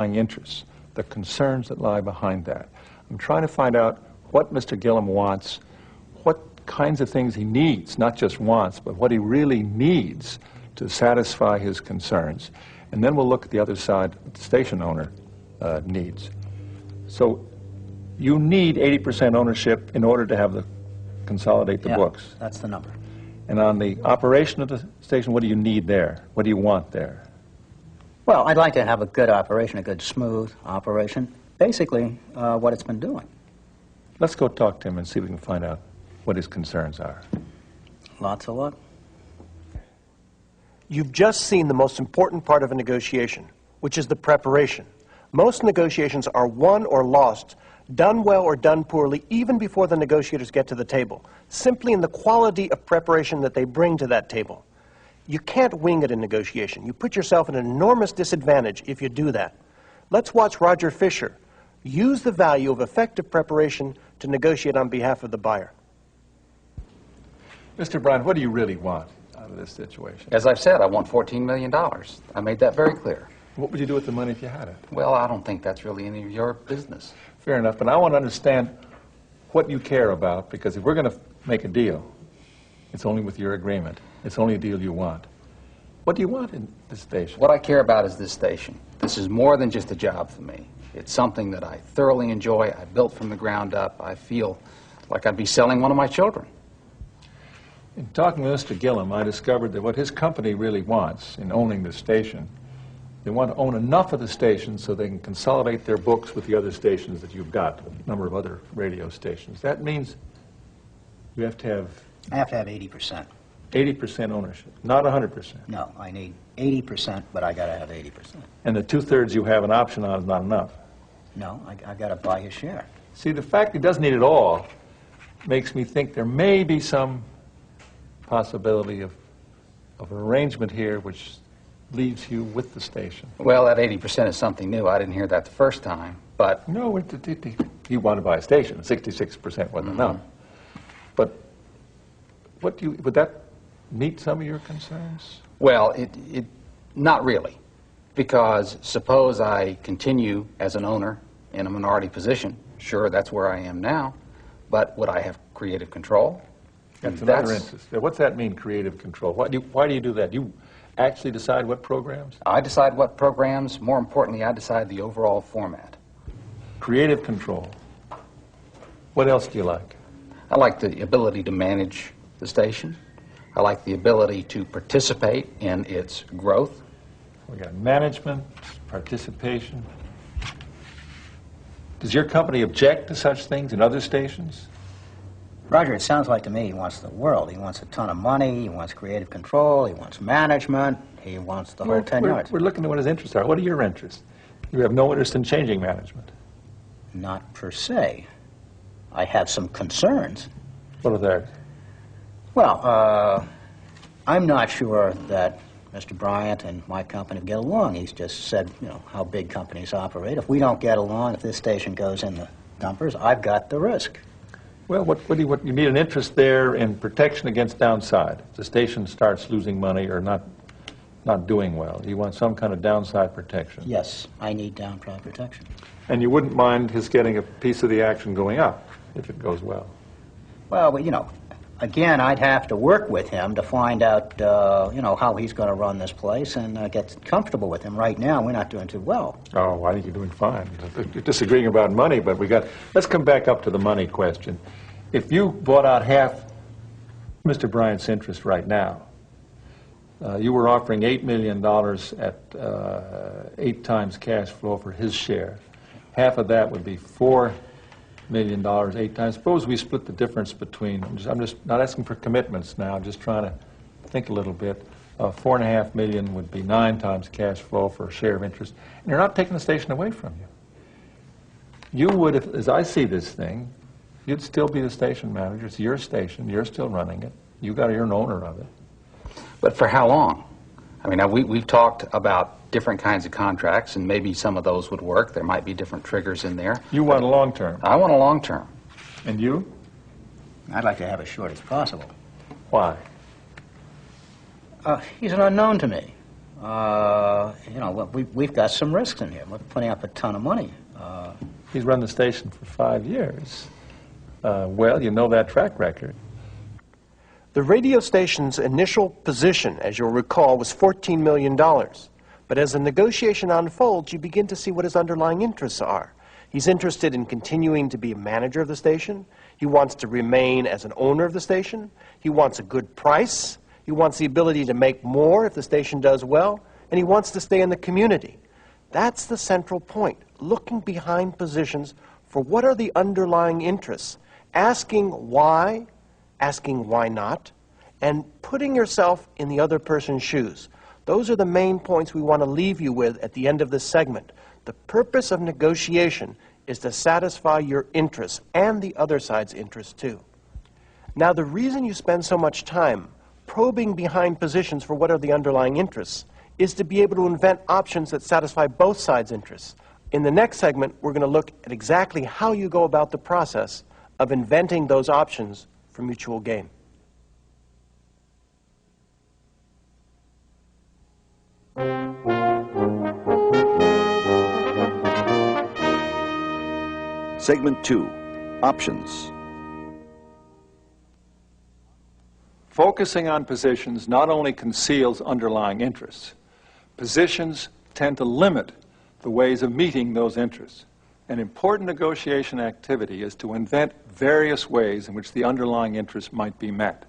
interests, the concerns that lie behind that. I'm trying to find out what Mr. Gillum wants, what kinds of things he needs, not just wants, but what he really needs to satisfy his concerns. And then we'll look at the other side, what the station owner needs. So you need 80% ownership in order to have the consolidate the books. That's the number. And on the operation of the station, what do you need there? What do you want there? Well, I'd like to have a good operation, a good, smooth operation. Basically, what it's been doing. Let's go talk to him and see if we can find out what his concerns are. Lots of luck. You've just seen the most important part of a negotiation, which is the preparation. Most negotiations are won or lost, done well or done poorly, even before the negotiators get to the table, simply in the quality of preparation that they bring to that table. You can't wing it in negotiation. You put yourself at an enormous disadvantage if you do that. Let's watch Roger Fisher use the value of effective preparation to negotiate on behalf of the buyer. Mr. Bryan, what do you really want out of this situation? As I've said, I want $14 million. I made that very clear. What would you do with the money if you had it? Well, I don't think that's really any of your business. Fair enough, but I want to understand what you care about, because if we're going to make a deal, it's only with your agreement. It's only a deal you want. What do you want in this station? What I care about is this station. This is more than just a job for me. It's something that I thoroughly enjoy. I built from the ground up. I feel like I'd be selling one of my children. In talking with Mr. Gillum, I discovered that what his company really wants in owning the station, they want to own enough of the stations so they can consolidate their books with the other stations that you've got, a number of other radio stations. That means you have to have... I have to have 80%. 80% ownership, not 100%. No, I need 80%, but I got to have 80%. And the two-thirds you have an option on is not enough. No, I got to buy his share. See, the fact he doesn't need it all makes me think there may be some possibility of an arrangement here which leaves you with the station. Well, that 80% is something new. I didn't hear that the first time, but... No, you want to buy a station. 66% wasn't enough. But would that meet some of your concerns? Well, not really, because suppose I continue as an owner in a minority position. Sure, that's where I am now, but would I have creative control? That's another interest. What's that mean, creative control? Why do you do that? You actually decide what programs? I decide what programs. More importantly, I decide the overall format. Creative control. What else do you like? I like the ability to manage the station. I like the ability to participate in its growth. We got management, participation. Does your company object to such things in other stations? Roger, it sounds like to me he wants the world. He wants a ton of money, he wants creative control, he wants management, he wants the whole 10 yards. We're looking at what his interests are. What are your interests? You have no interest in changing management. Not per se. I have some concerns. What are they? Well, I'm not sure that Mr. Bryant and my company get along. He's just said, you know, how big companies operate. If we don't get along, if this station goes in the dumpers, I've got the risk. Well, what you need an interest there in protection against downside. If the station starts losing money or not doing well, you want some kind of downside protection. Yes, I need downside protection. And you wouldn't mind his getting a piece of the action going up if it goes well. Well, you know, again, I'd have to work with him to find out, you know, how he's going to run this place and get comfortable with him. Right now, we're not doing too well. Oh, I think you're doing fine. You're disagreeing about money, but let's come back up to the money question. If you bought out half Mr. Bryant's interest right now, you were offering $8 million at 8 times cash flow for his share. Half of that would be $4 million 8 times. Suppose we split the difference between, I'm just not asking for commitments now, I'm just trying to think a little bit. $4.5 million would be 9 times cash flow for a share of interest. And you're not taking the station away from you. You would, as I see this thing, you'd still be the station manager. It's your station. You're still running it. You're an owner of it. But for how long? I mean, we've talked about different kinds of contracts, and maybe some of those would work. There might be different triggers in there. You want a long term. I want a long term. And you? I'd like to have as short as possible. Why? He's an unknown to me. You know, we've got some risks in here. We're putting up a ton of money. He's run the station for 5 years. Well, you know that track record. The radio station's initial position, as you'll recall, was $14 million. But as the negotiation unfolds, you begin to see what his underlying interests are. He's interested in continuing to be a manager of the station. He wants to remain as an owner of the station. He wants a good price. He wants the ability to make more if the station does well. And he wants to stay in the community. That's the central point, looking behind positions for what are the underlying interests, asking why not, and putting yourself in the other person's shoes. Those are the main points we want to leave you with at the end of this segment. The purpose of negotiation is to satisfy your interests and the other side's interests too. Now, the reason you spend so much time probing behind positions for what are the underlying interests is to be able to invent options that satisfy both sides' interests. In the next segment, we're going to look at exactly how you go about the process of inventing those options for mutual gain. Segment 2, Options. Focusing on positions not only conceals underlying interests. Positions tend to limit the ways of meeting those interests. An important negotiation activity is to invent various ways in which the underlying interests might be met.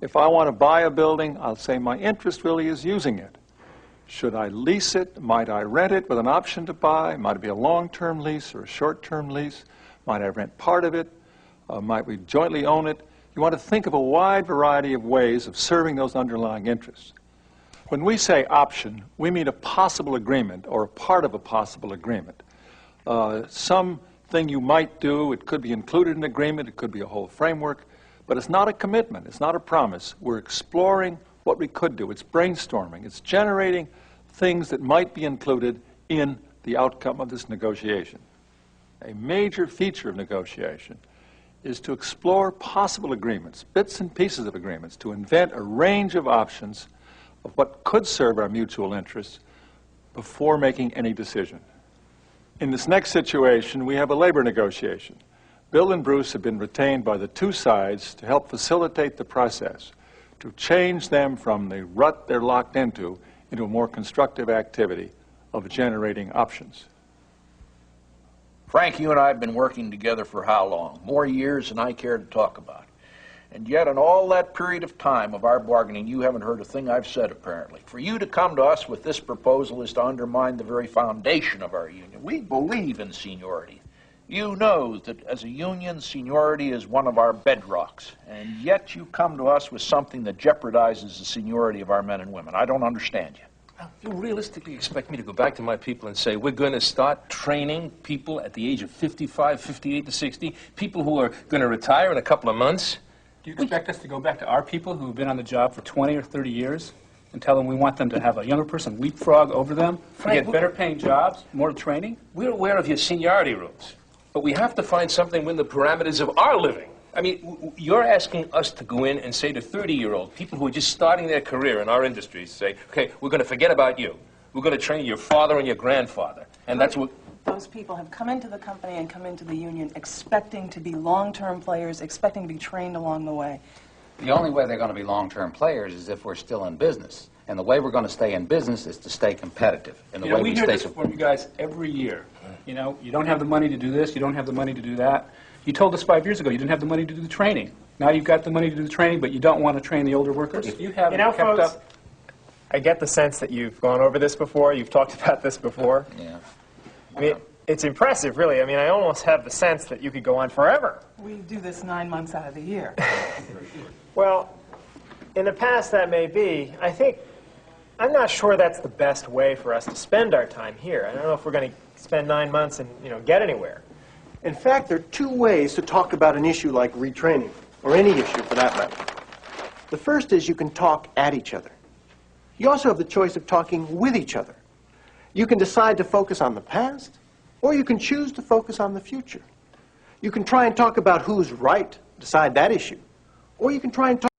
If I want to buy a building, I'll say my interest really is using it. Should I lease it? Might I rent it with an option to buy? Might it be a long-term lease or a short-term lease? Might I rent part of it? Might we jointly own it? You want to think of a wide variety of ways of serving those underlying interests. When we say option, we mean a possible agreement or a part of a possible agreement. Something you might do, it could be included in an agreement, it could be a whole framework, but it's not a commitment, it's not a promise. We're exploring what we could do. It's brainstorming. It's generating things that might be included in the outcome of this negotiation. A major feature of negotiation is to explore possible agreements, bits and pieces of agreements, to invent a range of options of what could serve our mutual interests before making any decision. In this next situation, we have a labor negotiation. Bill and Bruce have been retained by the two sides to help facilitate the process, to change them from the rut they're locked into a more constructive activity of generating options. Frank, you and I have been working together for how long? More years than I care to talk about. And yet in all that period of time of our bargaining, you haven't heard a thing I've said, apparently. For you to come to us with this proposal is to undermine the very foundation of our union. We believe in seniority. You know that as a union, seniority is one of our bedrocks. And yet you come to us with something that jeopardizes the seniority of our men and women. I don't understand you. You realistically expect me to go back to my people and say, we're going to start training people at the age of 55, 58 to 60, people who are going to retire in a couple of months? Do you expect us to go back to our people who have been on the job for 20 or 30 years and tell them we want them to have a younger person leapfrog over them, to get better paying jobs, more training? We're aware of your seniority rules, but we have to find something within the parameters of our living. I mean, you're asking us to go in and say to 30-year-old people who are just starting their career in our industries, say, okay, we're going to forget about you. We're going to train your father and your grandfather. And that's what... Those people have come into the company and come into the union expecting to be long-term players, expecting to be trained along the way. The only way they're going to be long-term players is if we're still in business. And the way we're going to stay in business is to stay competitive. And the way we hear this from you guys every year. You know, you don't have the money to do this, you don't have the money to do that. You told us 5 years ago you didn't have the money to do the training. Now you've got the money to do the training, but you don't want to train the older workers. If you haven't kept folks, up... I get the sense that you've gone over this before, you've talked about this before. Yeah. I mean, it's impressive, really. I mean, I almost have the sense that you could go on forever. We do this 9 months out of the year. Well, in the past that may be. I'm not sure that's the best way for us to spend our time here. I don't know if we're going to spend 9 months and, get anywhere. In fact, there are two ways to talk about an issue like retraining, or any issue for that matter. The first is you can talk at each other. You also have the choice of talking with each other. You can decide to focus on the past, or you can choose to focus on the future. You can try and talk about who's right, decide that issue, or you can try and talk